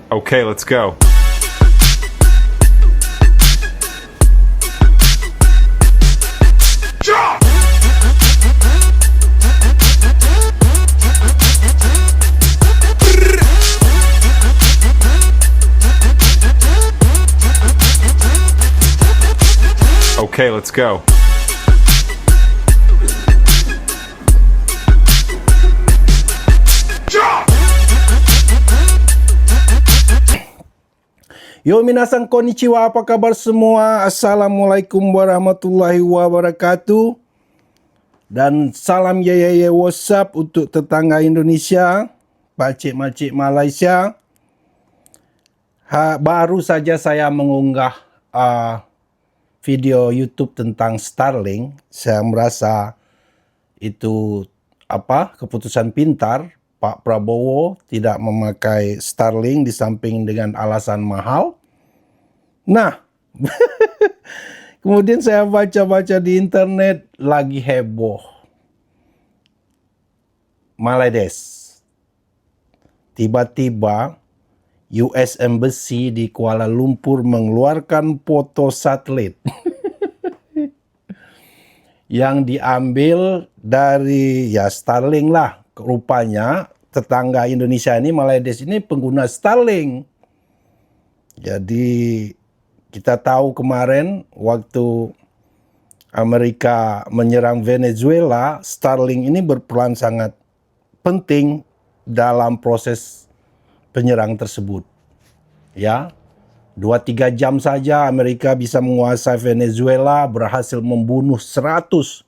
Okay, let's go. Okay, let's go. Yo minasan konnichiwa, apa kabar semua? Assalamualaikum warahmatullahi wabarakatuh. Dan salam ye WhatsApp untuk tetangga Indonesia, pakcik-makcik Malaysia. Baru saja saya mengunggah video YouTube tentang Starlink. Saya merasa itu keputusan pintar. Pak Prabowo tidak memakai Starlink di samping dengan alasan mahal. Nah, kemudian saya baca-baca di internet lagi heboh. Malaides. Tiba-tiba US Embassy di Kuala Lumpur mengeluarkan foto satelit yang diambil dari Starlink lah. Rupanya tetangga Indonesia ini, Malaides ini pengguna Starlink. Jadi kita tahu kemarin waktu Amerika menyerang Venezuela, Starlink ini berperan sangat penting dalam proses penyerang tersebut. Ya, 2-3 jam saja Amerika bisa menguasai Venezuela, berhasil membunuh 100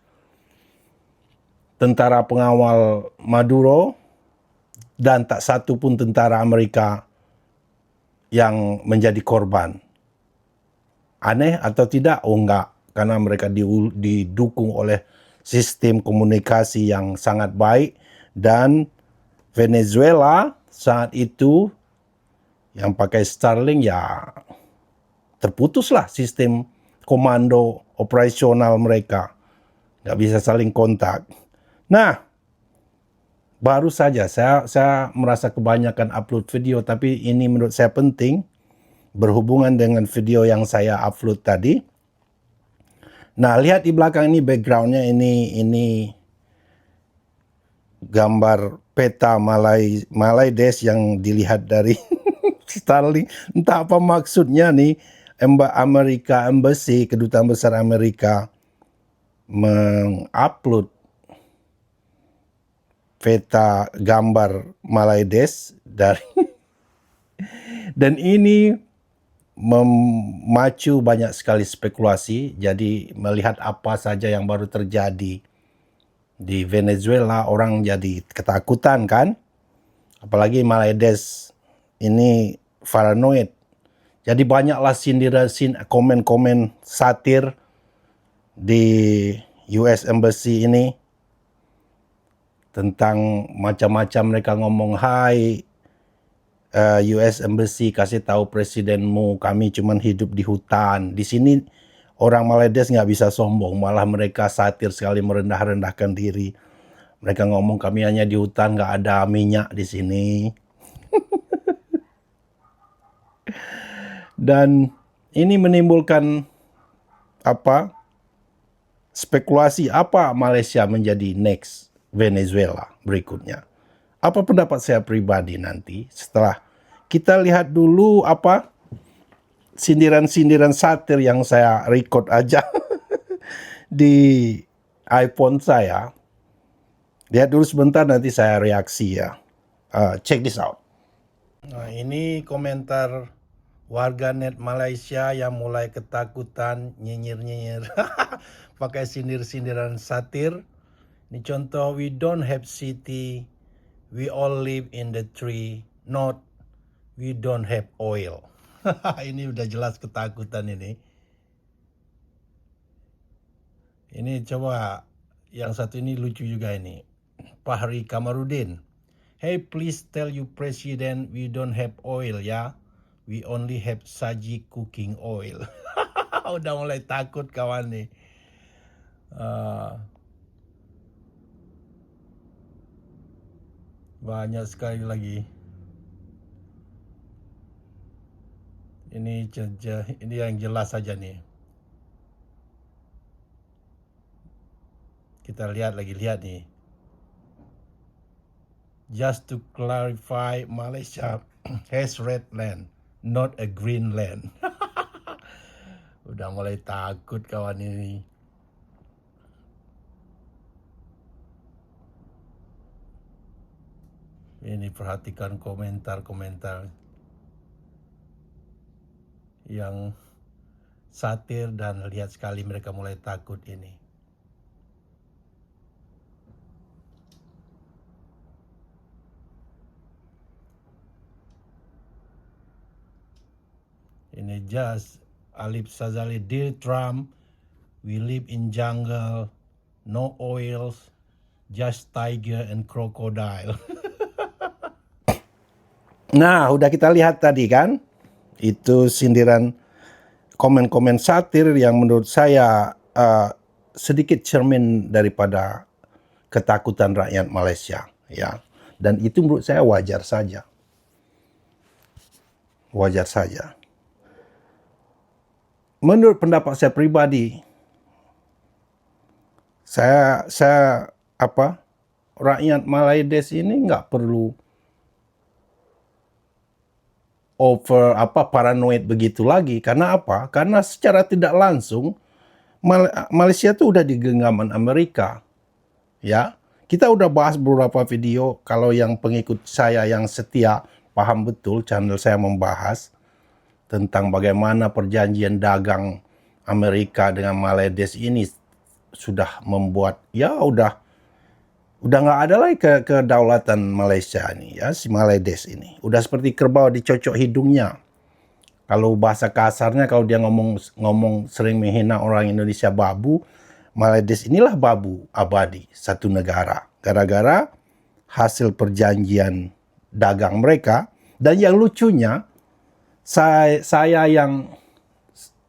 tentara pengawal Maduro, dan tak satu pun tentara Amerika yang menjadi korban. Aneh atau tidak? Oh enggak, karena mereka didukung oleh sistem komunikasi yang sangat baik, dan Venezuela saat itu yang pakai Starlink ya terputuslah sistem komando operasional mereka. Nggak bisa saling kontak. Nah, baru saja saya merasa kebanyakan upload video, tapi ini menurut saya penting berhubungan dengan video yang saya upload tadi. Nah, lihat di belakang ini backgroundnya, ini gambar peta Malaides yang dilihat dari Starlink. Entah apa maksudnya nih, Amerika Embassy, kedutaan besar Amerika mengupload peta gambar Malaides dari dan ini memacu banyak sekali spekulasi. Jadi melihat apa saja yang baru terjadi di Venezuela, orang jadi ketakutan kan. Apalagi Malaides ini paranoid. Jadi banyaklah komen-komen satir di US Embassy ini tentang macam-macam. Mereka ngomong, "Hai US Embassy, kasih tahu presidenmu kami cuman hidup di hutan." Di sini orang Malaides nggak bisa sombong, malah mereka satir sekali, merendah-rendahkan diri. Mereka ngomong kami hanya di hutan, nggak ada minyak di sini. Dan ini menimbulkan spekulasi apa Malaysia menjadi next Venezuela berikutnya. Apa pendapat saya pribadi nanti setelah kita lihat dulu sindiran-sindiran satir yang saya record aja di iPhone saya. Lihat dulu sebentar, nanti saya reaksi ya. Check this out. Nah, ini komentar warganet Malaysia yang mulai ketakutan, nyinyir-nyinyir. Pakai sindir-sindiran satir. Ini contoh, "We don't have city, we all live in the tree, not we don't have oil." Ini udah jelas ketakutan ini. Ini coba yang satu ini lucu juga ini. Fahri Kamarudin. "Hey, please tell you president we don't have oil ya. We only have saji cooking oil." Udah mulai takut kawan nih. Banyak sekali lagi. Ini yang jelas saja nih. Kita lihat nih. Just to clarify, Malaysia has red land, not a green land. Udah mulai takut kawan ini. Ini perhatikan komentar-komentar yang satir dan lihat sekali mereka mulai takut ini. Ini just Alip Sazali, dear Trump, we live in jungle, no oils, just tiger and crocodile. Nah, udah kita lihat tadi kan, itu sindiran komen-komen satir yang menurut saya sedikit cermin daripada ketakutan rakyat Malaysia, ya. Dan itu menurut saya wajar saja. Wajar saja. Menurut pendapat saya pribadi, saya rakyat Malaysia ini nggak perlu paranoid begitu lagi. Karena apa? Karena secara tidak langsung Malaysia itu udah di genggaman Amerika. Ya, kita udah bahas beberapa video. Kalau yang pengikut saya yang setia paham betul, channel saya membahas tentang bagaimana perjanjian dagang Amerika dengan Malaysia ini sudah membuat udah nggak ada lagi kedaulatan Malaysia ini, ya, si Malaysia ini udah seperti kerbau dicocok hidungnya. Kalau bahasa kasarnya, kalau dia ngomong sering menghina orang Indonesia babu, Malaysia inilah babu abadi satu negara gara-gara hasil perjanjian dagang mereka. Dan yang lucunya, saya yang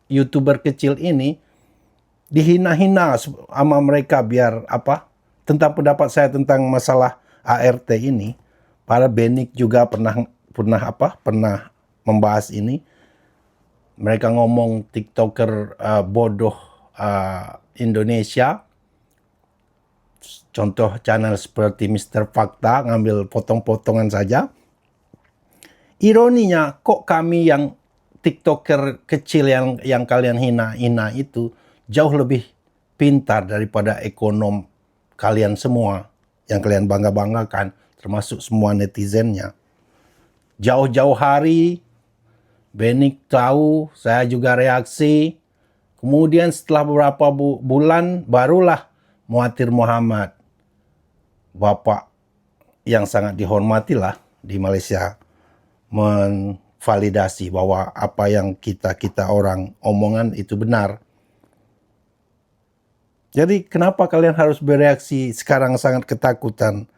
YouTuber kecil ini dihina-hina sama mereka biar tentang pendapat saya tentang masalah ART ini. Para Benik juga pernah membahas ini. Mereka ngomong TikToker bodoh Indonesia. Contoh channel seperti Mr. Fakta ngambil potong-potongan saja. Ironinya, kok kami yang TikToker kecil yang kalian hina-hina itu jauh lebih pintar daripada ekonom kalian semua yang kalian bangga-banggakan, termasuk semua netizennya. Jauh-jauh hari, Benik tahu, saya juga reaksi. Kemudian setelah beberapa bulan, barulah Mahathir Mohamad, bapak yang sangat dihormati lah di Malaysia, menvalidasi bahwa apa yang kita orang omongan itu benar. Jadi kenapa kalian harus bereaksi sekarang sangat ketakutan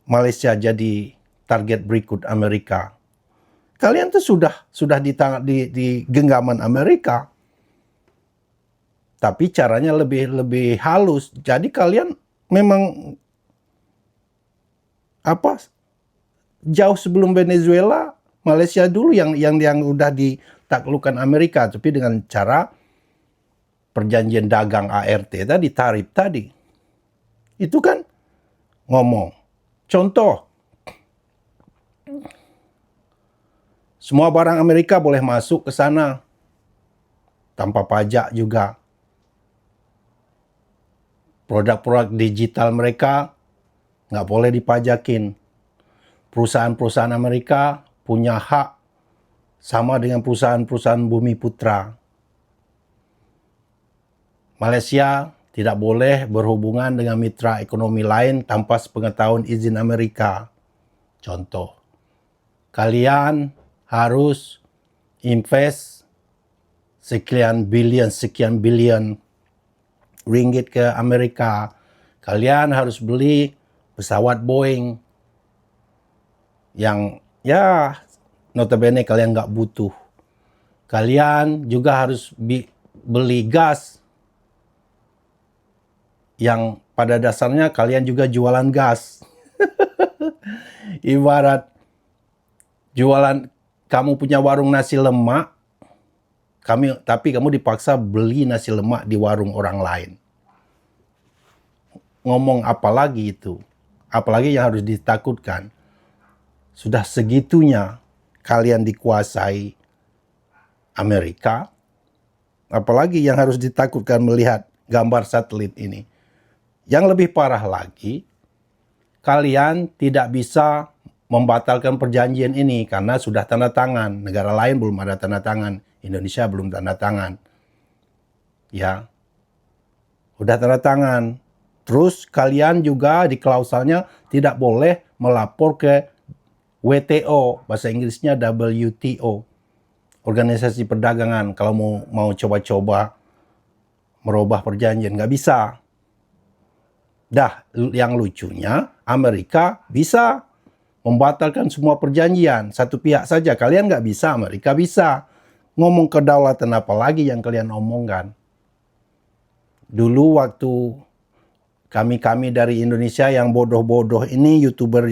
Malaysia jadi target berikut Amerika? Kalian tuh sudah di genggaman Amerika. Tapi caranya lebih halus. Jadi kalian memang jauh sebelum Venezuela, Malaysia dulu yang udah ditaklukkan Amerika, tapi dengan cara perjanjian dagang ART tadi, tarif tadi. Itu kan ngomong. Contoh, semua barang Amerika boleh masuk ke sana tanpa pajak juga. Produk-produk digital mereka nggak boleh dipajakin. Perusahaan-perusahaan Amerika punya hak sama dengan perusahaan-perusahaan Bumi Putra. Malaysia tidak boleh berhubungan dengan mitra ekonomi lain tanpa sepengetahuan izin Amerika. Contoh, kalian harus invest sekian bilion ringgit ke Amerika. Kalian harus beli pesawat Boeing yang notabene kalian nggak butuh. Kalian juga harus beli gas yang pada dasarnya kalian juga jualan gas. Ibarat jualan, kamu punya warung nasi lemak, Tapi kamu dipaksa beli nasi lemak di warung orang lain. Ngomong apa lagi itu? Apalagi yang harus ditakutkan. Sudah segitunya kalian dikuasai Amerika. Apalagi yang harus ditakutkan melihat gambar satelit ini. Yang lebih parah lagi, kalian tidak bisa membatalkan perjanjian ini karena sudah tanda tangan. Negara lain belum ada tanda tangan. Indonesia belum tanda tangan. Ya. Udah tanda tangan. Terus kalian juga di klausalnya tidak boleh melapor ke WTO, bahasa Inggrisnya WTO. Organisasi perdagangan kalau mau coba-coba merubah perjanjian. Nggak bisa. Dah, yang lucunya Amerika bisa membatalkan semua perjanjian. Satu pihak saja. Kalian nggak bisa, Amerika bisa. Ngomong kedaulatan apa lagi yang kalian omongkan. Dulu waktu kami dari Indonesia yang bodoh-bodoh ini, YouTuber,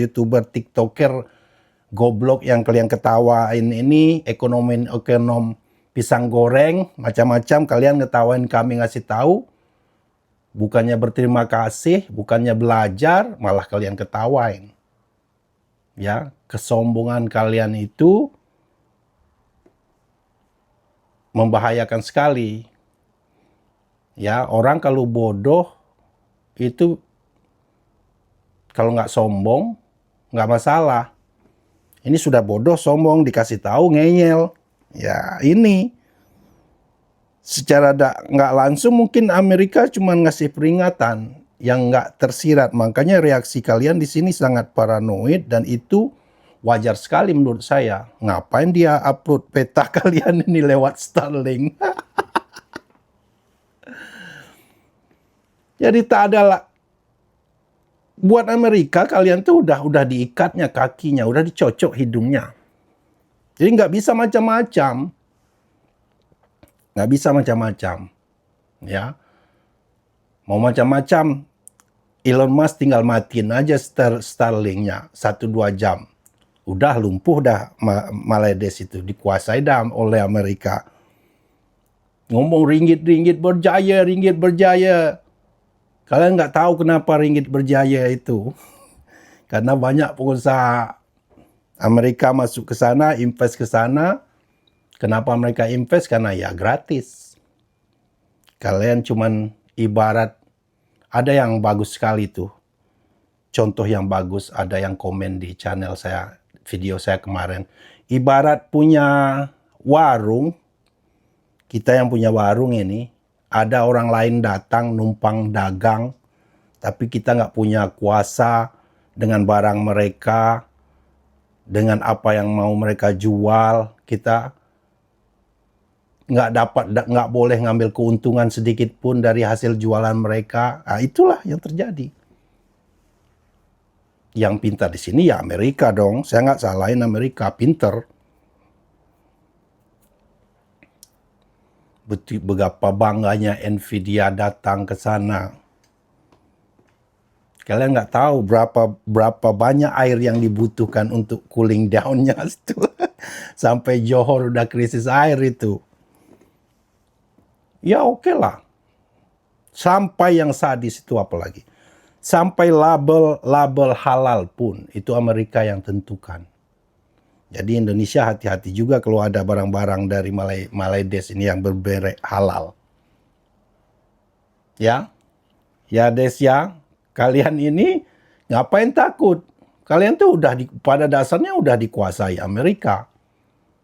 TikToker, goblok yang kalian ketawain ini, ekonom pisang goreng, macam-macam, kalian ngetawain kami ngasih tahu, bukannya berterima kasih, bukannya belajar, malah kalian ketawain. Ya, kesombongan kalian itu membahayakan sekali. Ya, orang kalau bodoh itu kalau nggak sombong nggak masalah. Ini sudah bodoh, sombong, dikasih tahu ngeyel. Ya, ini secara nggak langsung mungkin Amerika cuma ngasih peringatan yang nggak tersirat. Makanya reaksi kalian di sini sangat paranoid dan itu wajar sekali menurut saya. Ngapain dia upload peta kalian ini lewat Starlink? Jadi tak ada lah. Buat Amerika kalian tuh udah diikatnya kakinya, udah dicocok hidungnya. Jadi nggak bisa macam-macam. Nggak bisa macam-macam. Ya. Mau macam-macam, Elon Musk tinggal matiin aja Starlink-nya 1-2 jam. Udah lumpuh dah Maledes itu, dikuasai dah oleh Amerika. Ngomong ringgit berjaya. Kalian nggak tahu kenapa ringgit berjaya itu. Karena banyak pengusaha Amerika masuk ke sana, invest ke sana. Kenapa mereka invest? Karena ya gratis. Kalian cuman ibarat, ada yang bagus sekali tuh. Contoh yang bagus, ada yang komen di channel saya, video saya kemarin. Ibarat punya warung, kita yang punya warung ini, ada orang lain datang numpang dagang, tapi kita nggak punya kuasa dengan barang mereka, dengan apa yang mau mereka jual, kita nggak boleh ngambil keuntungan sedikit pun dari hasil jualan mereka. Nah, itulah yang terjadi. Yang pintar di sini ya Amerika dong. Saya nggak salahin Amerika, pinter. Betapa bangganya Nvidia datang ke sana. Kalian nggak tahu berapa banyak air yang dibutuhkan untuk cooling down-nya itu. Sampai Johor udah krisis air itu. Ya oke lah. Sampai yang sadis itu apalagi. Sampai label halal pun itu Amerika yang tentukan. Jadi Indonesia hati-hati juga kalau ada barang-barang dari Maledes ini yang bermerek halal. Ya Desya, kalian ini ngapain takut? Kalian tuh pada dasarnya udah dikuasai Amerika.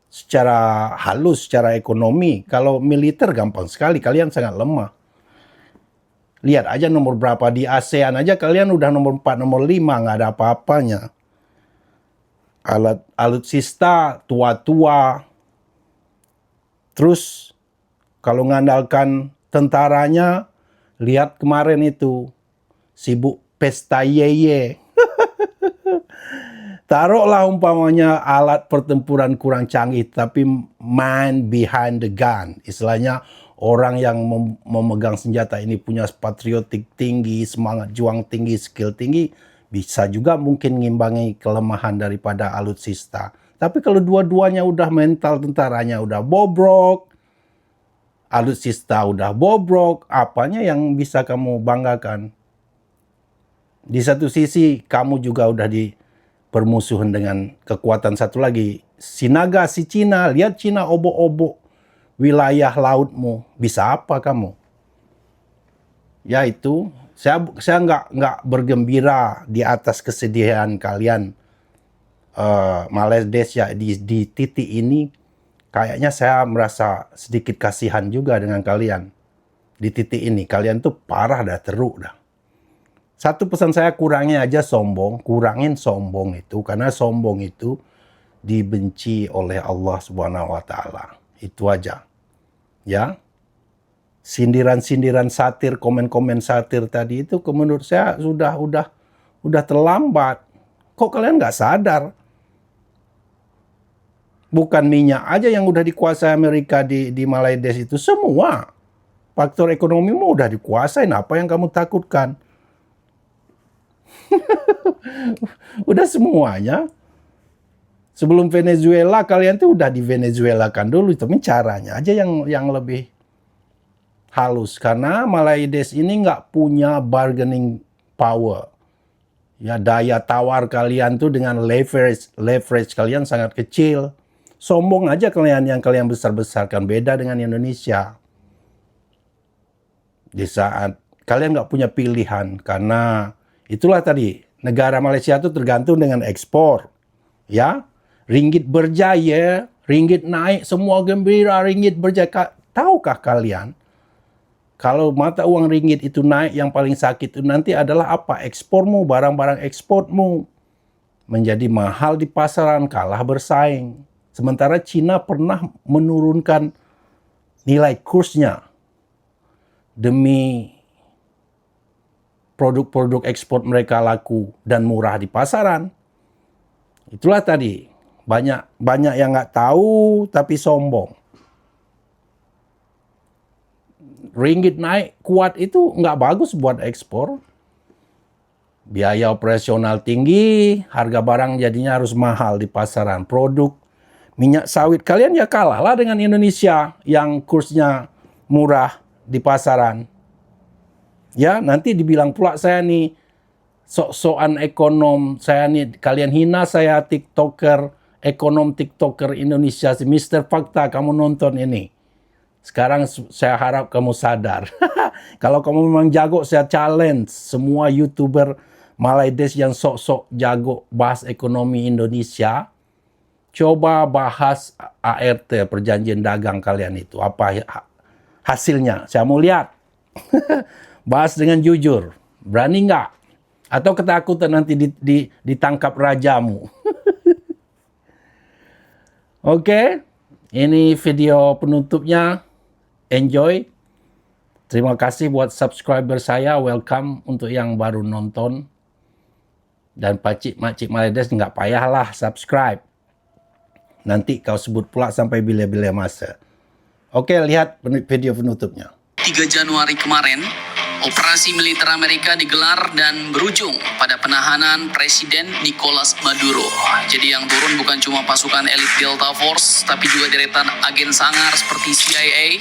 Secara halus, secara ekonomi. Kalau militer gampang sekali, kalian sangat lemah. Lihat aja nomor berapa di ASEAN aja, kalian udah nomor 4, nomor 5, nggak ada apa-apanya. Alutsista tua-tua. Terus kalau ngandalkan tentaranya, lihat kemarin itu sibuk pesta yeye. Taruhlah umpamanya alat pertempuran kurang canggih, tapi man behind the gun. Istilahnya orang yang memegang senjata ini punya patriotik tinggi, semangat juang tinggi, skill tinggi. Bisa juga mungkin ngimbangi kelemahan daripada alutsista. Tapi kalau dua-duanya udah mental tentaranya udah bobrok, alutsista udah bobrok, apanya yang bisa kamu banggakan? Di satu sisi kamu juga udah dipermusuhan dengan kekuatan satu lagi. Sinaga si Cina, lihat Cina obok-obok wilayah lautmu. Bisa apa kamu? Ya itu, saya nggak bergembira di atas kesedihan kalian. Malaysia di titik ini kayaknya saya merasa sedikit kasihan juga dengan kalian. Di titik ini kalian tuh parah dah, teruk dah. Satu pesan saya, kurangin aja sombong, kurangin sombong itu, karena sombong itu dibenci oleh Allah Subhanahu wa taala. Itu aja. Ya. Sindiran-sindiran satir, komen-komen satir tadi itu menurut saya udah terlambat. Kok kalian nggak sadar? Bukan minyak aja yang udah dikuasai Amerika di Malaysia itu, semua faktor ekonomi mu udah dikuasain. Apa yang kamu takutkan? Udah semuanya. Sebelum Venezuela, kalian tuh udah di Venezuela kan dulu. Tapi caranya aja yang lebih halus. Karena Malaysia ini nggak punya bargaining power. Ya, daya tawar kalian tuh dengan leverage kalian sangat kecil. Sombong aja kalian yang kalian besar-besarkan. Beda dengan Indonesia. Di saat kalian nggak punya pilihan. Karena itulah tadi, negara Malaysia itu tergantung dengan ekspor. Ya, ringgit berjaya, ringgit naik, semua gembira, ringgit berjaya. Tahukah kalian, kalau mata uang ringgit itu naik, yang paling sakit itu nanti adalah apa? Ekspormu, barang-barang ekspormu menjadi mahal di pasaran, kalah bersaing. Sementara Cina pernah menurunkan nilai kursnya demi produk-produk ekspor mereka laku dan murah di pasaran. Itulah tadi, banyak yang nggak tahu tapi sombong. Ringgit naik kuat itu nggak bagus buat ekspor. Biaya operasional tinggi, harga barang jadinya harus mahal di pasaran. Produk minyak sawit kalian ya kalah lah dengan Indonesia yang kursnya murah di pasaran. Ya, nanti dibilang pula saya nih sok-sokan ekonom, saya nih, kalian hina saya TikToker, ekonom TikToker Indonesia, si Mr. Fakta, kamu nonton ini. Sekarang saya harap kamu sadar. Kalau kamu memang jago, saya challenge semua YouTuber Malaysia yang sok-sok jago bahas ekonomi Indonesia. Coba bahas ART, perjanjian dagang kalian itu. Apa hasilnya? Saya mau lihat. Bahas dengan jujur. Berani nggak? Atau ketakutan nanti ditangkap rajamu? Oke, ini video penutupnya. Enjoy. Terima kasih buat subscriber saya. Welcome untuk yang baru nonton. Dan pakcik-makcik Malaysia nggak payahlah subscribe. Nanti kau sebut pula sampai bila-bila masa. Oke, lihat video penutupnya. 3 Januari kemarin, operasi militer Amerika digelar dan berujung pada penahanan Presiden Nicolas Maduro. Jadi yang turun bukan cuma pasukan elit Delta Force, tapi juga deretan agen sangar seperti CIA,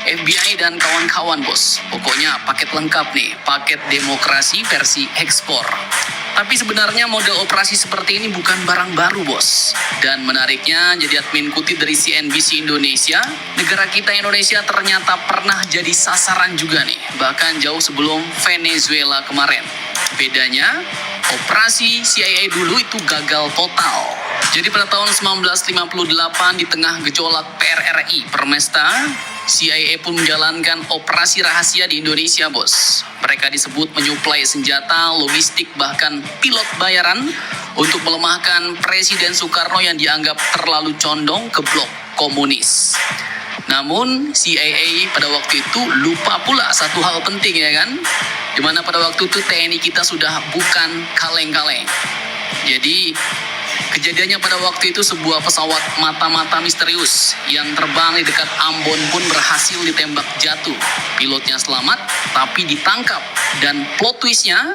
FBI, dan kawan-kawan, bos. Pokoknya paket lengkap nih, paket demokrasi versi ekspor. Tapi sebenarnya model operasi seperti ini bukan barang baru, bos. Dan menariknya, jadi admin kutip dari CNBC Indonesia, negara kita Indonesia ternyata pernah jadi sasaran juga nih, bahkan jauh sebelum Venezuela kemarin. Bedanya, operasi CIA dulu itu gagal total. Jadi pada tahun 1958 di tengah gejolak PRRI Permesta, CIA pun menjalankan operasi rahasia di Indonesia, bos. Mereka disebut menyuplai senjata, logistik, bahkan pilot bayaran untuk melemahkan Presiden Soekarno yang dianggap terlalu condong ke blok komunis. Namun CIA pada waktu itu lupa pula satu hal penting, ya kan? Dimana pada waktu itu TNI kita sudah bukan kaleng-kaleng. Jadi kejadiannya pada waktu itu sebuah pesawat mata-mata misterius yang terbang di dekat Ambon pun berhasil ditembak jatuh. Pilotnya selamat tapi ditangkap, dan plot twistnya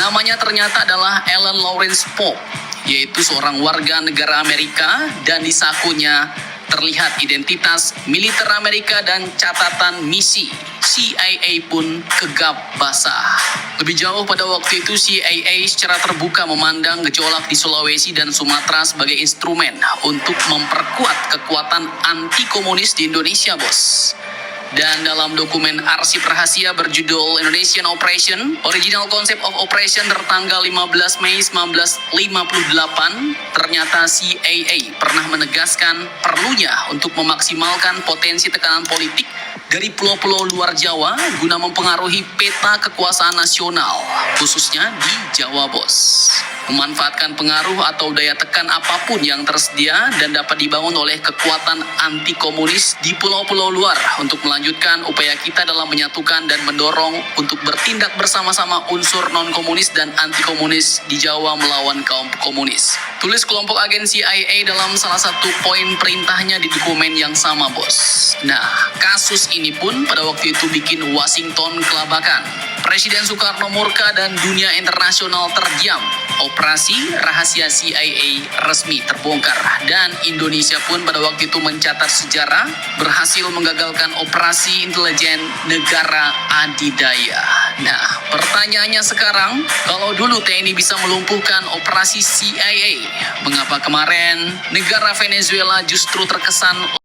namanya ternyata adalah Alan Lawrence Pope, yaitu seorang warga negara Amerika, dan di sakunya terlihat identitas militer Amerika dan catatan misi. CIA pun gegap basah. Lebih jauh pada waktu itu CIA secara terbuka memandang gejolak di Sulawesi dan Sumatera sebagai instrumen untuk memperkuat kekuatan anti-komunis di Indonesia, bos. Dan dalam dokumen arsip rahasia berjudul Indonesian Operation, Original Concept of Operation tertanggal 15 Mei 1958, ternyata CIA pernah menegaskan perlunya untuk memaksimalkan potensi tekanan politik dari pulau-pulau luar Jawa guna mempengaruhi peta kekuasaan nasional, khususnya di Jawa, bos. Memanfaatkan pengaruh atau daya tekan apapun yang tersedia dan dapat dibangun oleh kekuatan anti komunis di pulau-pulau luar untuk melanjutkan upaya kita dalam menyatukan dan mendorong untuk bertindak bersama-sama unsur non-komunis dan anti-komunis di Jawa melawan kaum komunis. Tulis kelompok agen CIA dalam salah satu poin perintahnya di dokumen yang sama, bos. Nah, kasus ini pun pada waktu itu bikin Washington kelabakan. Presiden Soekarno murka dan dunia internasional terdiam. Operasi rahasia CIA resmi terbongkar dan Indonesia pun pada waktu itu mencatat sejarah berhasil menggagalkan operasi intelijen negara adidaya. Nah, pertanyaannya sekarang, kalau dulu TNI bisa melumpuhkan operasi CIA, mengapa kemarin negara Venezuela justru terkesan